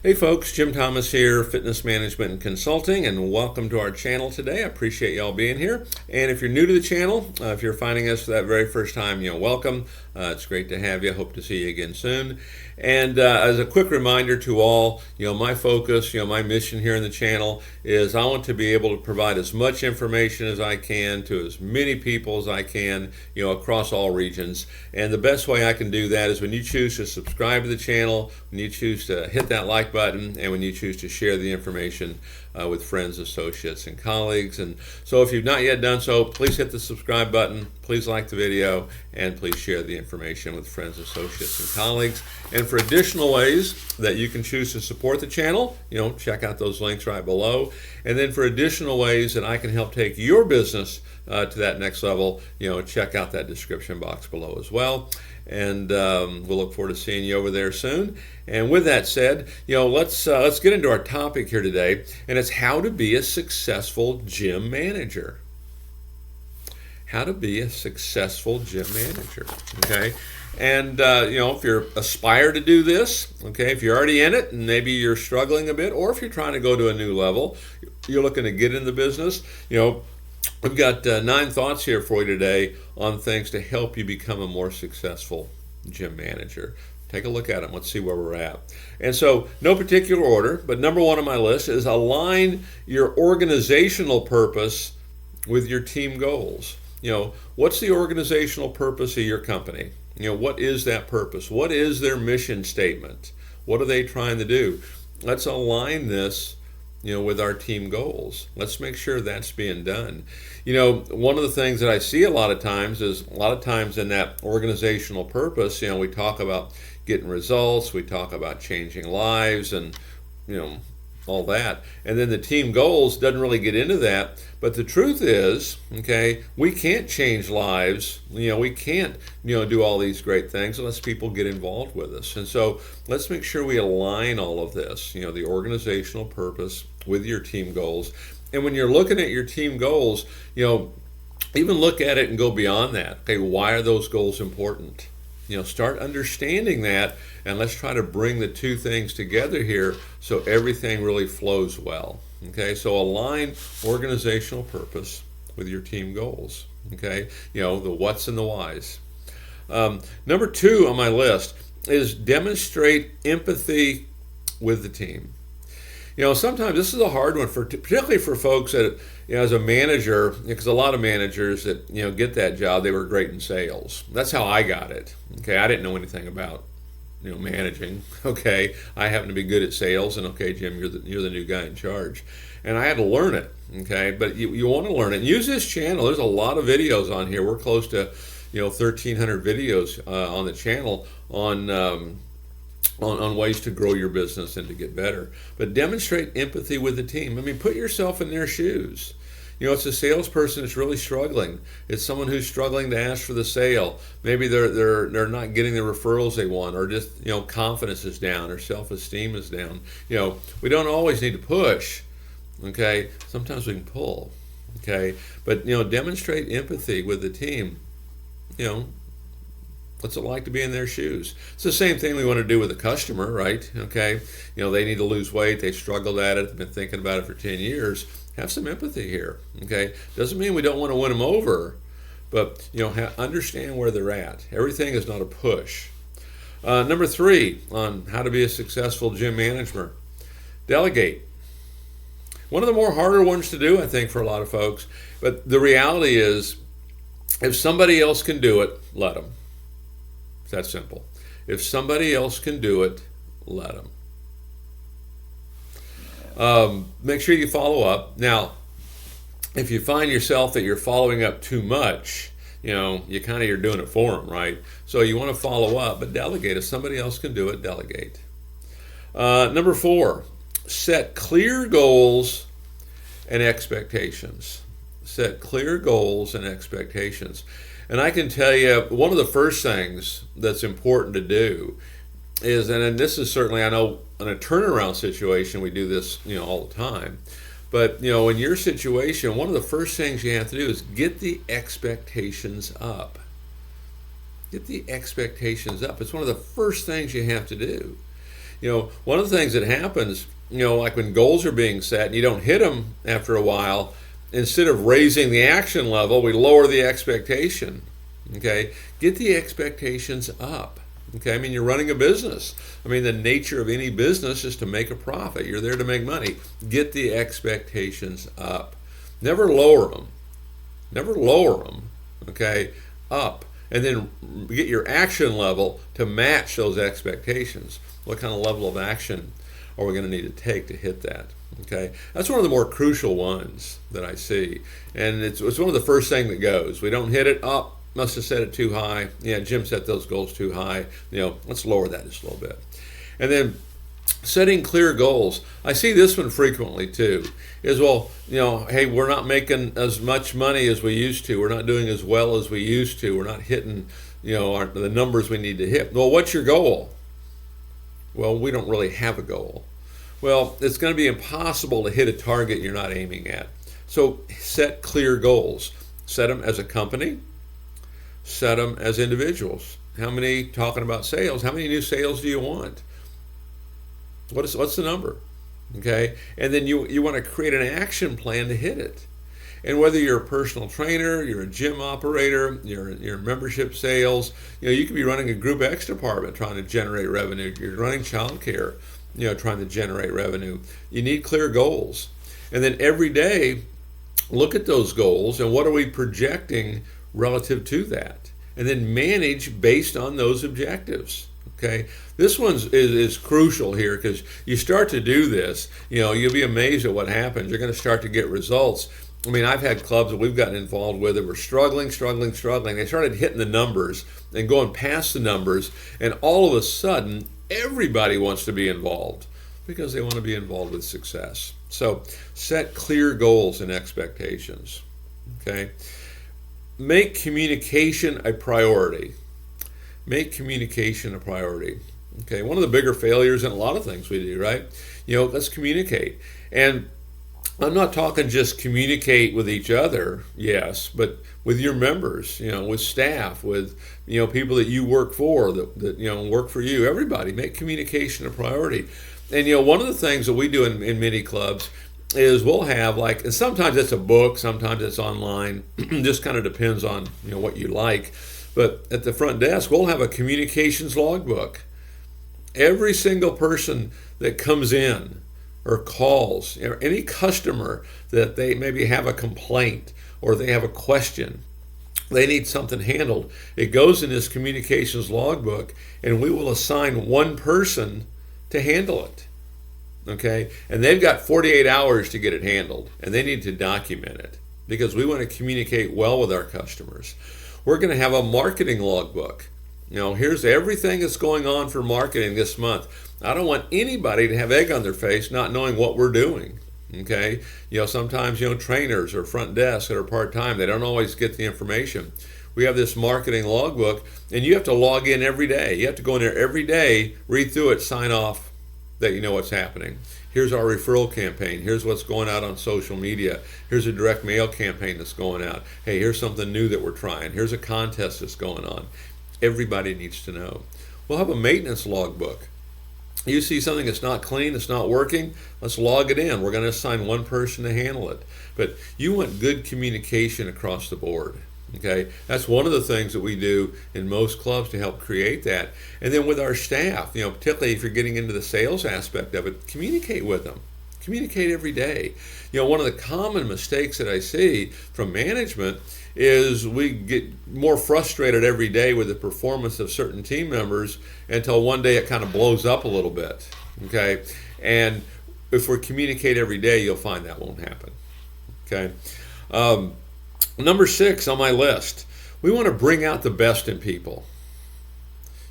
Hey folks, Jim Thomas here, Fitness Management and Consulting, and welcome to our channel today. I appreciate y'all being here. And if you're new to the channel, if you're finding us for that very first time, welcome. It's great to have you. Hope to see you again soon. And as a quick reminder to all, my focus, my mission here in the channel is I want to be able to provide as much information as I can to as many people as I can, across all regions. And the best way I can do that is when you choose to subscribe to the channel, when you choose to hit that like button, and when you choose to share the information with friends, associates, and colleagues. And so if you've not yet done so, please hit the subscribe button, please like the video, and please share the information with friends, associates, and colleagues. And for additional ways that you can choose to support the channel, check out those links right below. And then for additional ways that I can help take your business to that next level, check out that description box below as well. And we'll look forward to seeing you over there soon. And with that said, let's get into our topic here today, and it's how to be a successful gym manager. How to be a successful gym manager. Okay, and if you're aspire to do this, okay, if you're already in it and maybe you're struggling a bit, or if you're trying to go to a new level, you're looking to get in the business, we've got 9 thoughts here for you today on things to help you become a more successful gym manager. Take a look at them. Let's see where we're at. And so, no particular order, but number 1 on my list is align your organizational purpose with your team goals. What's the organizational purpose of your company? What is that purpose? What is their mission statement? What are they trying to do? Let's align this with our team goals. Let's make sure that's being done. One of the things that I see a lot of times is in that organizational purpose, we talk about getting results, we talk about changing lives and, all that. And then the team goals doesn't really get into that. But the truth is, okay, we can't change lives. We can't, do all these great things unless people get involved with us. And so let's make sure we align all of this, the organizational purpose with your team goals. And when you're looking at your team goals, even look at it and go beyond that. Okay, why are those goals important? Start understanding that, and let's try to bring the two things together here so everything really flows well. Okay, so align organizational purpose with your team goals. Okay, the what's and the whys. Number 2 on my list is demonstrate empathy with the team. Sometimes this is a hard one, particularly for folks that, as a manager, because a lot of managers that, get that job, they were great in sales. That's how I got it. Okay, I didn't know anything about, managing. Okay, I happen to be good at sales, and okay, Jim, you're the new guy in charge, and I had to learn it. Okay, but you want to learn it. And use this channel. There's a lot of videos on here. We're close to, 1,300 videos on the channel on ways to grow your business and to get better. But demonstrate empathy with the team. I mean, put yourself in their shoes. It's a salesperson that's really struggling. It's someone who's struggling to ask for the sale. Maybe they're not getting the referrals they want, or just, confidence is down, or self-esteem is down. We don't always need to push. Okay, sometimes we can pull. Okay, but demonstrate empathy with the team. What's it like to be in their shoes? It's the same thing we want to do with a customer, right? Okay, they need to lose weight. They struggled at it. They've been thinking about it for 10 years. Have some empathy here. Okay, doesn't mean we don't want to win them over, but understand where they're at. Everything is not a push. Number 3 on how to be a successful gym manager: delegate. One of the more harder ones to do, I think, for a lot of folks. But the reality is, if somebody else can do it, let them. It's that simple. If somebody else can do it, let them. Make sure you follow up. Now, if you find yourself that you're following up too much, you're doing it for them, right? So you want to follow up, but delegate. If somebody else can do it, delegate. Number 4, set clear goals and expectations. Set clear goals and expectations. And I can tell you, one of the first things that's important to do is, and this is certainly, I know in a turnaround situation, we do this, all the time. But, in your situation, one of the first things you have to do is get the expectations up. Get the expectations up. It's one of the first things you have to do. One of the things that happens, like when goals are being set and you don't hit them after a while, instead of raising the action level, we lower the expectation. Okay, get the expectations up. Okay, I mean, you're running a business. I mean, the nature of any business is to make a profit. You're there to make money. Get the expectations up. Never lower them. Never lower them. Okay, up. And then get your action level to match those expectations. What kind of level of action are we going to need to take to hit that? Okay, that's one of the more crucial ones that I see. And it's one of the first thing that goes. We don't hit it up. Must have set it too high. Yeah, Jim set those goals too high. Let's lower that just a little bit. And then setting clear goals. I see this one frequently too. Is hey, we're not making as much money as we used to. We're not doing as well as we used to. We're not hitting, the numbers we need to hit. Well, what's your goal? Well, we don't really have a goal. Well, it's going to be impossible to hit a target you're not aiming at. So set clear goals. Set them as a company. Set them as individuals. Talking about sales, how many new sales do you want? What's the number? Okay, and then you want to create an action plan to hit it. And whether you're a personal trainer, you're a gym operator, you're membership sales, you could be running a Group X department trying to generate revenue. You're running childcare, trying to generate revenue. You need clear goals. And then every day, look at those goals and what are we projecting relative to that, and then manage based on those objectives. Okay, this one is crucial here, because you start to do this, you'll be amazed at what happens. You're going to start to get results. I mean, I've had clubs that we've gotten involved with that were struggling. They started hitting the numbers and going past the numbers, and all of a sudden everybody wants to be involved because they want to be involved with success. So set clear goals and expectations. Okay, make communication a priority. Make communication a priority. Okay, one of the bigger failures in a lot of things we do, right? Let's communicate. And I'm not talking just communicate with each other, yes, but with your members, with staff, with people that you work for, that work for you. Everybody, make communication a priority. And one of the things that we do in many clubs is we'll have and sometimes it's a book, sometimes it's online, just kind of depends on what you like. But at the front desk, we'll have a communications logbook. Every single person that comes in or calls, any customer that they maybe have a complaint or they have a question, they need something handled, it goes in this communications logbook, and we will assign one person to handle it. Okay, and they've got 48 hours to get it handled, and they need to document it because we want to communicate well with our customers. We're going to have a marketing logbook. Here's everything that's going on for marketing this month. I don't want anybody to have egg on their face not knowing what we're doing. Okay, sometimes trainers or front desks that are part-time, they don't always get the information. We have this marketing logbook, and you have to log in every day. You have to go in there every day, read through it, sign off that you know what's happening. Here's our referral campaign. Here's what's going out on social media. Here's a direct mail campaign that's going out. Hey, here's something new that we're trying. Here's a contest that's going on. Everybody needs to know. We'll have a maintenance logbook. You see something that's not clean, that's not working, let's log it in. We're going to assign one person to handle it. But you want good communication across the board. Okay, that's one of the things that we do in most clubs to help create that. And then with our staff, particularly if you're getting into the sales aspect of it, communicate with them. Communicate every day. One of the common mistakes that I see from management is we get more frustrated every day with the performance of certain team members until one day it kind of blows up a little bit. Okay, and if we communicate every day, you'll find that won't happen. Okay. Number 6 on my list, we want to bring out the best in people.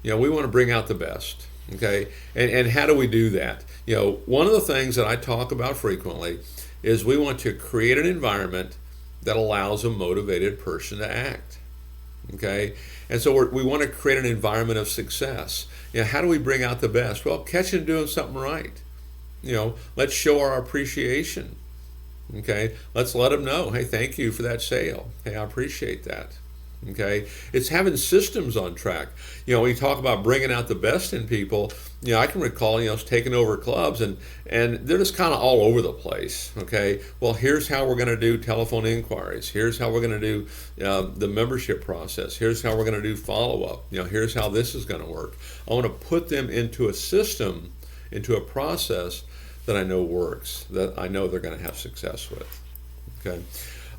We want to bring out the best. Okay, and how do we do that? One of the things that I talk about frequently is we want to create an environment that allows a motivated person to act. Okay, and so we want to create an environment of success. How do we bring out the best? Well, catch them doing something right. Let's show our appreciation. Okay, let's let them know, hey, thank you for that sale. Hey, I appreciate that. Okay, it's having systems on track. We talk about bringing out the best in people. I can recall, taking over clubs and they're just kind of all over the place. Okay, well, here's how we're going to do telephone inquiries. Here's how we're going to do the membership process. Here's how we're going to do follow-up. Here's how this is going to work. I want to put them into a system, into a process that I know works, that I know they're going to have success with. Okay,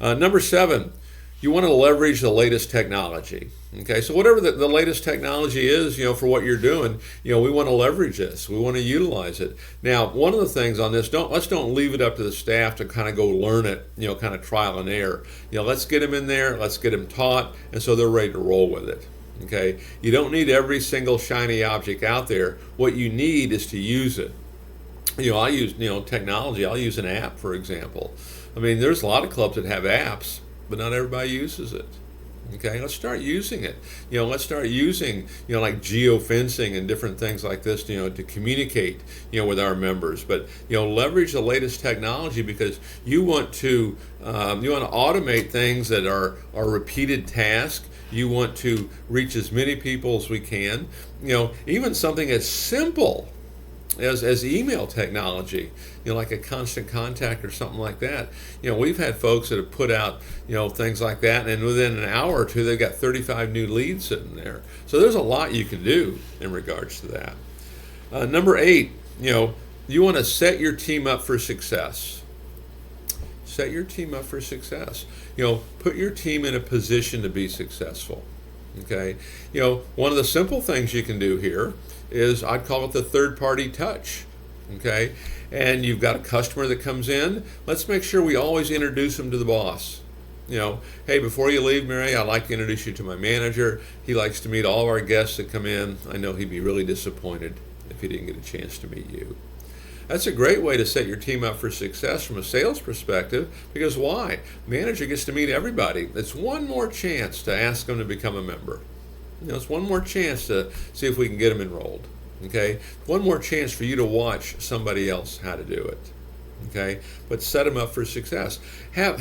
number 7. You want to leverage the latest technology. Okay, so whatever the latest technology is, for what you're doing, we want to leverage this. We want to utilize it. Now, one of the things on this, let's don't leave it up to the staff to kind of go learn it, kind of trial and error. Let's get them in there, let's get them taught, and so they're ready to roll with it. Okay, you don't need every single shiny object out there. What you need is to use it. I use technology. I'll use an app, for example. I mean, there's a lot of clubs that have apps, but not everybody uses it. Okay, let's start using it. Let's start using, like geofencing and different things like this, to communicate, with our members. But, leverage the latest technology because you want to automate things that are repeated tasks. You want to reach as many people as we can. Even something as simple as email technology, like a constant contact or something like that. We've had folks that have put out, things like that, and within an hour or two, they've got 35 new leads sitting there. So there's a lot you can do in regards to that. Number 8, you want to set your team up for success. Set your team up for success. Put your team in a position to be successful. Okay, one of the simple things you can do here is I'd call it the third-party touch. Okay, and you've got a customer that comes in. Let's make sure we always introduce them to the boss. Hey, before you leave, Mary, I'd like to introduce you to my manager. He likes to meet all of our guests that come in. I know he'd be really disappointed if he didn't get a chance to meet you. That's a great way to set your team up for success from a sales perspective, because why? Manager gets to meet everybody. It's one more chance to ask them to become a member. It's one more chance to see if we can get them enrolled. Okay, one more chance for you to watch somebody else how to do it. Okay, but set them up for success. Have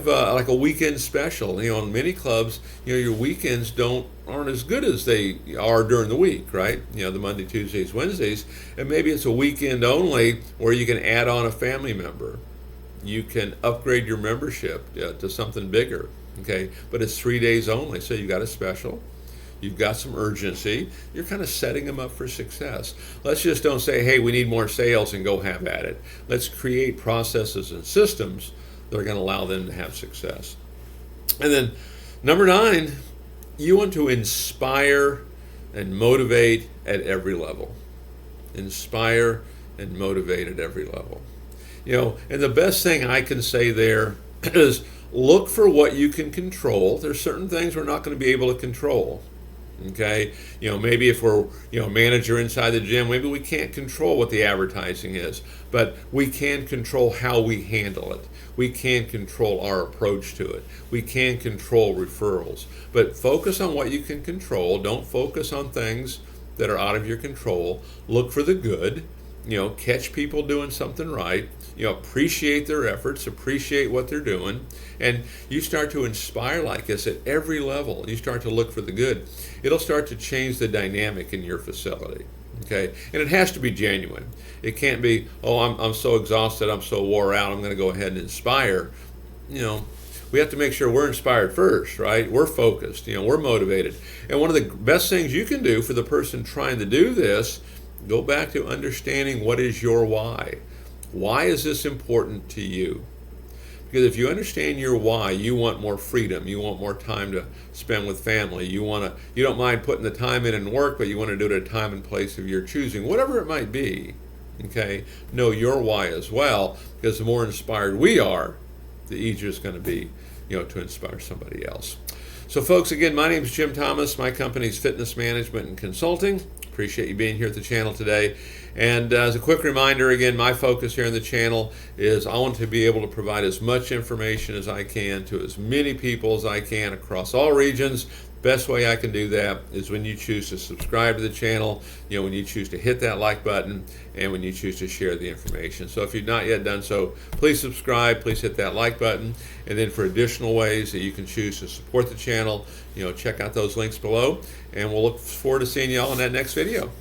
like a weekend special. In many clubs, your weekends aren't as good as they are during the week, right? The Monday, Tuesdays, Wednesdays, and maybe it's a weekend only where you can add on a family member. You can upgrade your membership to something bigger. Okay, but it's 3 days only, so you've got a special. You've got some urgency. You're kind of setting them up for success. Let's just don't say, hey, we need more sales and go have at it. Let's create processes and systems that are going to allow them to have success. And then number 9, you want to inspire and motivate at every level. Inspire and motivate at every level. And the best thing I can say there is look for what you can control. There's certain things we're not going to be able to control. Okay, maybe if we're a manager inside the gym, maybe we can't control what the advertising is, but we can control how we handle it. We can control our approach to it. We can control referrals. But focus on what you can control. Don't focus on things that are out of your control. Look for the good. Catch people doing something right. Appreciate their efforts, appreciate what they're doing, and you start to inspire like this at every level. You start to look for the good. It'll start to change the dynamic in your facility. Okay, and it has to be genuine. It can't be, oh, I'm so exhausted, I'm so wore out, I'm going to go ahead and inspire. We have to make sure we're inspired first, right? We're focused, we're motivated. And one of the best things you can do for the person trying to do this, go back to understanding what is your why. Why is this important to you? Because if you understand your why, you want more freedom. You want more time to spend with family. You don't mind putting the time in and work, but you want to do it at a time and place of your choosing, whatever it might be. Okay, know your why as well, because the more inspired we are, the easier it's going to be, to inspire somebody else. So, folks, again, my name is Jim Thomas. My company is Fitness Management and Consulting. Appreciate you being here at the channel today. And as a quick reminder, again, my focus here on the channel is I want to be able to provide as much information as I can to as many people as I can across all regions, best way I can do that is when you choose to subscribe to the channel, when you choose to hit that like button, and when you choose to share the information. So if you've not yet done so, please subscribe, please hit that like button, and then for additional ways that you can choose to support the channel, check out those links below, and we'll look forward to seeing you all in that next video.